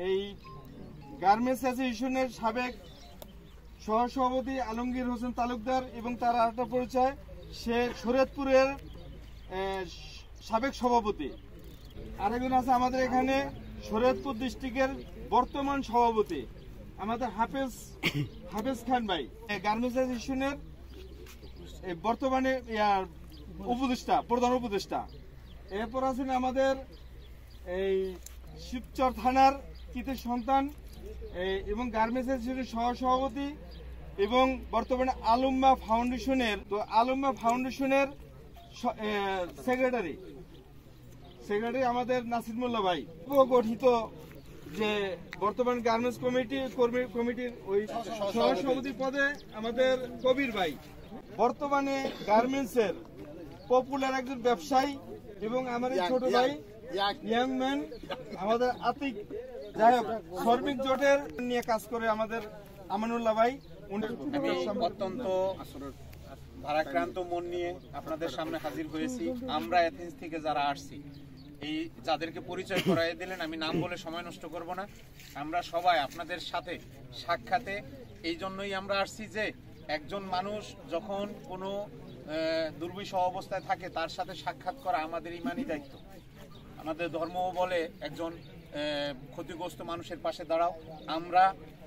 এই গার্মেন্টস অ্যাসোসিয়েশনের সাবেক সহসভাপতি আলমগীর হোসেন তালুকদার এবং তার আরেকটা পরিচয়, সে শরীয়তপুরের সাবেক সভাপতি। আরেকজন আছে আমাদের এখানে শরীয়তপুর ডিস্ট্রিক্টের বর্তমান সভাপতি আমাদের হাফেজ খান ভাই, গার্মেন্টস অ্যাসোসিয়েশনের বর্তমানে উপদেষ্টা, প্রধান উপদেষ্টা। এরপর আছেন আমাদের এই শিবচর থানার কৃতির সন্তান এবং গার্মেন্টস অ্যাসোসিয়েশনের সহসভাপতি এবং বর্তমানে আলম্মা ফাউন্ডেশনের সেক্রেটারি আমাদের নাসির মোল্লা ভাই। গঠিত যে বর্তমান গার্মেন্টস কমিটির ওই সহসভাপতি পদে আমাদের কবির ভাই, বর্তমানে গার্মেন্টসের পপুলার একজন ব্যবসায়ী এবং আমার ছোট ভাই ইয়াং ম্যান আমাদের আতিক। যাই হোক, শ্রমিক জোটের নিয়ে কাজ করে আমাদের আমানুল্লাহ ভাই। অত্যন্ত ভারাক্রান্ত মন নিয়ে আপনাদের সামনে হাজির হয়েছি। আমরা এথেন্স থেকে যারা আসছি, এই যাদেরকে পরিচয় করাই দিলেন, আমি নাম বলে সময় নষ্ট করব না। আমরা সবাই আপনাদের সাথে সাক্ষাতে এই জন্যই আমরা আসছি যে একজন মানুষ যখন কোনো দুর্বিষহ অবস্থায় থাকে তার সাথে সাক্ষাৎ করা আমাদের ইমানি দায়িত্ব। আমাদের ধর্মও বলে একজন ক্ষতিগ্রস্ত মানুষের পাশে দাঁড়াও। আমরা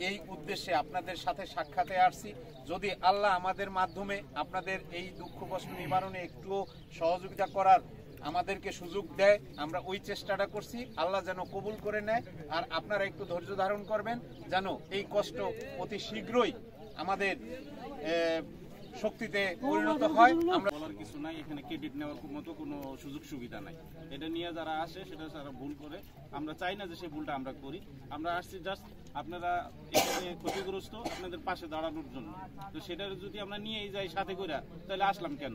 এই উদ্দেশ্যে আপনাদের সাথে সাক্ষাতে আসছি। যদি আল্লাহ আমাদের মাধ্যমে আপনাদের এই দুঃখ কষ্ট নিবারণে একটুও সহযোগিতা করার আমাদেরকে সুযোগ দেয়, আমরা ওই চেষ্টাটা করছি। আল্লাহ যেন কবুল করে নেয়, আর আপনারা একটু ধৈর্য ধারণ করবেন যেন এই কষ্ট অতি শীঘ্রই আমাদের শক্তিতে পরিণত হয়। আমরা বলার কিছু নাই, এখানে ক্রেডিট নেওয়ার মতো কোনো সুযোগ সুবিধা নাই। এটা নিয়ে যারা আসে সেটা তারা ভুল করে। আমরা চাই না যে সেই ভুলটা আমরা করি। আমরা আসছি জাস্ট আপনারা এখানে ক্ষতিগ্রস্ত, আপনাদের পাশে দাঁড়ানোর জন্য। তো সেটা যদি আমরা নিয়েই যাই সাথে করে, তাহলে আসলাম কেন?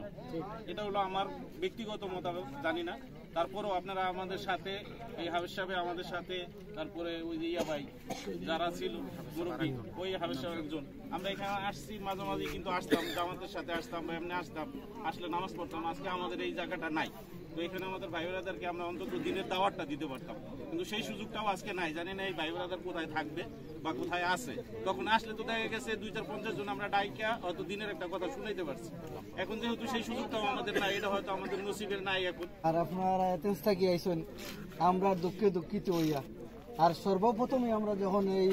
এটা হলো আমার ব্যক্তিগত মতামত, জানি না। তারপরেও আপনারা আমাদের সাথে, এই হাফেজ সাহেব আমাদের সাথে, তারপরে ওই যে ইয়া ভাই যারা ছিল মুরব্বী, ওই হাফেজ সাহেব একজন, আমরা এখানে আসছি মাঝে মাঝে, কিন্তু আসতাম জামাতের সাথে, আসতাম এমনি আসতাম, আসলে নামাজ পড়তাম। আজকে আমাদের এই জায়গাটা নাই। তো এখানে আমাদের ভাই ব্রাদারকে আমরা অন্তত দিনের দাওয়াতটা দিতে পারতাম, কিন্তু সেই সুযোগটাও আজকে নাই। জানি না এই ভাই ব্রাদার কোথায় থাকবে বা কোথায় আছে। তখন আসলে তো দেখা গেছে 2-4-50 জন আমরা ডাইকা হয়তো দিনের একটা কথা শুনাইতে পারছি। এখন যেহেতু সেই সুযোগটাও আমাদের নাই, এটা হয়তো আমাদের নসিবের নাই এখন। আর আপনারা এতেন্স থাকি আইসেন, আমরা দুঃখে দুঃখিত হইয়া। আর সর্বপ্রথমে আমরা যখন এই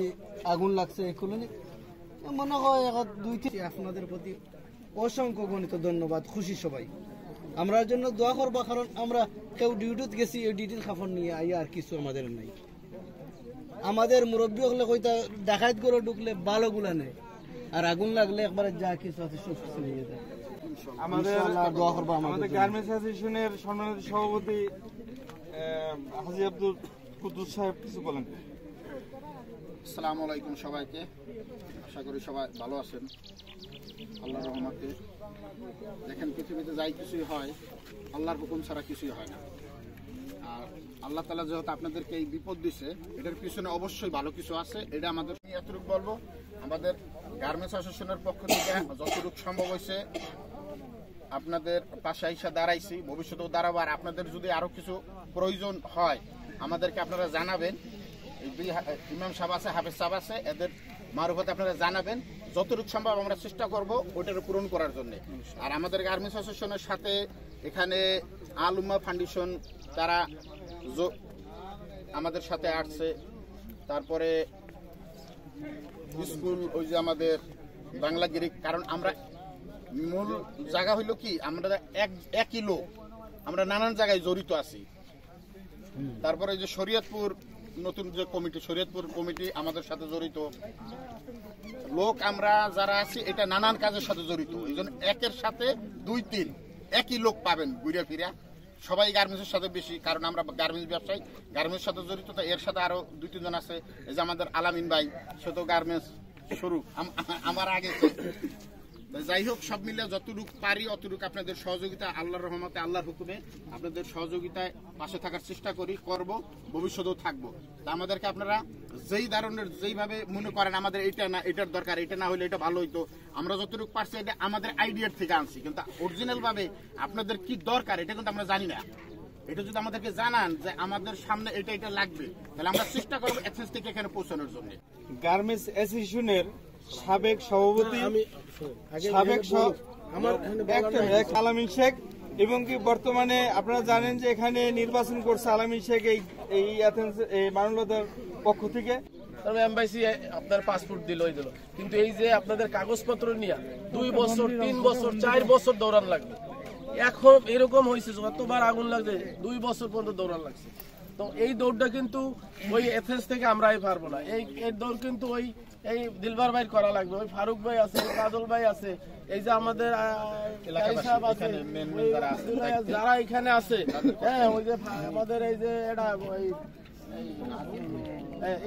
আগুন লাগছে এই কলোনি, মনে হয় 2-3 আপনাদের প্রতি অসংখ্য গণিত ধন্যবাদ, খুশি সবাই। আমরা জন্য দোয়া করবো, কারণ আমরা কেউ ডিউটিতে গেছি, এই ডিউটির খাফর নিয়ে আইয়া আর কিছু আমাদের নাই। আমাদের মুরব্বী হলে কইতা ডাকাত করে ঢুকলে ভালো গুলা নেই, আর আগুন লাগলে একবারে যা কিছু আছে সব কিছু নিয়ে যায়। আমাদের গার্মেন্টস অ্যাসোসিয়েশনের সম্মানিত সভাপতি হাজী আব্দুল কুদ্দুস সাহেব কিছু বলেন। আসসালামু আলাইকুম সবাইকে, আশা করি সবাই ভালো আছেন আল্লাহর রহমতে। দেখেন, পৃথিবীতে যাই কিছুই হয় আল্লাহর হুকুম ছাড়া কিছুই হয় না। আর আল্লাহ তাআলা যেহেতু আপনাদেরকে এই বিপদ দিছে, এটার পিছনে অবশ্যই ভালো কিছু আছে। এটা আমাদের এতটুকু বলবো, আমাদের গার্মেন্টস অ্যাসোসিয়েশনের পক্ষ থেকে যতটুকু সম্ভব হয়েছে আপনাদের পাশে আইসা দাঁড়াইছি, ভবিষ্যতেও দাঁড়াবো। আর আপনাদের যদি আরো কিছু প্রয়োজন হয় আমাদেরকে আপনারা জানাবেন। ইমাম সাহেব আছে, হাফেজ সাহেব আছে, এদের মারফতে আপনারা জানাবেন। যতটুকু সম্ভব আমরা চেষ্টা করব ওইটাকে পূরণ করার জন্য। আর আমাদের গার্মেন্টস অ্যাসোসিয়েশনের সাথে এখানে আলুম্মা ফাউন্ডেশন তারা আমাদের সাথে আসছে। তারপরে স্কুল, ওই যে আমাদের বাংলাগিরি, কারণ আমরা মূল জায়গা হইল কি, আমরা একই লোক, আমরা নানান জায়গায় জড়িত আছি। তারপরে যে শরীয়তপুর নতুন যে কমিটি, শরীয়তপুর কমিটি আমাদের সাথে জড়িত লোক, আমরা যারা আছি এটা নানান কাজের সাথে জড়িত। এই জন্য একের সাথে 2-3 একই লোক পাবেন ঘুরে ফিরা। সবাই গার্মেন্টসের সাথে বেশি, কারণ আমরা গার্মেন্টস ব্যবসায়ী, গার্মেন্টস সাথে জড়িত। তো এর সাথে আরো 2-3 জন আছে। এই যে আমাদের আলামিন ভাই, সে তো গার্মেন্টস শুরু আমার আগে। যাই হোক, সব মিলে যতটুকু পারি অতটুকু আপনাদের সহযোগিতা, আল্লাহর রহমতে, আল্লাহর হুকুমে আপনাদের সহযোগিতায় পাশে থাকার চেষ্টা করি, করব, ভবিষ্যতেও থাকবো। তা আমাদেরকে আপনারা যেই ধরনের, যেইভাবে মনে করেন আমাদের এটা না, এটার দরকার, এটা না হলে এটা ভালো হইতো, আমরা যতটুকু পারছি এটা আমাদের আইডিয়ার থেকে আনছি, কিন্তু অরিজিনাল ভাবে আপনাদের কি দরকার এটা কিন্তু আমরা জানি না। এটা যদি আমাদেরকে জানান যে আমাদের সামনে এটা এটা লাগবে, তাহলে আমরা চেষ্টা করবো এথেন্স থেকে এখানে পৌঁছানোর জন্য। গার্মেন্টস অ্যাসোসিয়েশনের সাবেক সভাপতি আলামিন শেখ এবং কি বর্তমানে আপনারা জানেন যে এখানে নির্বাচন করছে আলামিন শেখ এই এথেন্স মানবতার পক্ষ থেকে। এমবাসি আপনার পাসপোর্ট দিলই দিল, কিন্তু এই যে আপনাদের কাগজপত্র নিয়ে 2 বছর 3 বছর 4 বছর দৌড়ান লাগবে। এখন এরকম হয়েছে যতবার আগুন লাগছে 2 বছর পর্যন্ত দৌড়ান লাগছে। তো এই দৌড়টা কিন্তু ওই এথেন্স থেকে আমরাই পারবো না। এই দৌড় কিন্তু এই দিলবার ভাই করা লাগবে, ওই ফারুক ভাই আছে, কাজল ভাই আছে, এই যে আমাদের যারা এখানে আছে, হ্যাঁ ওই যে আমাদের এই যে এটা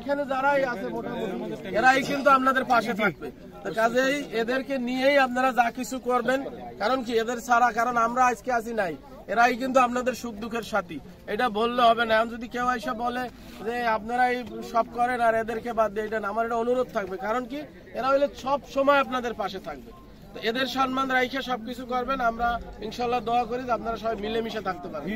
এখানে যারাই আছে মোটামুটি এরাই কিন্তু আপনাদের পাশে থাকবে। তো কাজেই এদেরকে নিয়েই আপনারা যা কিছু করবেন, কারণ কি এদের ছাড়া, কারণ আমরা আজকে আসি নাই, এরাই কিন্তু আপনাদের সুখ দুঃখের সাথী। এটা বললে হবে না। এখন যদি কেউ এসে বলে যে আপনারাই সব করেন আর এদেরকে বাদ দিয়ে, এটা আমার এটা অনুরোধ থাকবে, কারণ কি এরা হইলে সব সময় আপনাদের পাশে থাকবে। তো এদের সম্মান রাখে সবকিছু করবেন। আমরা ইনশাল্লাহ দোয়া করি যে আপনারা সবাই মিলেমিশে থাকতে পারেন।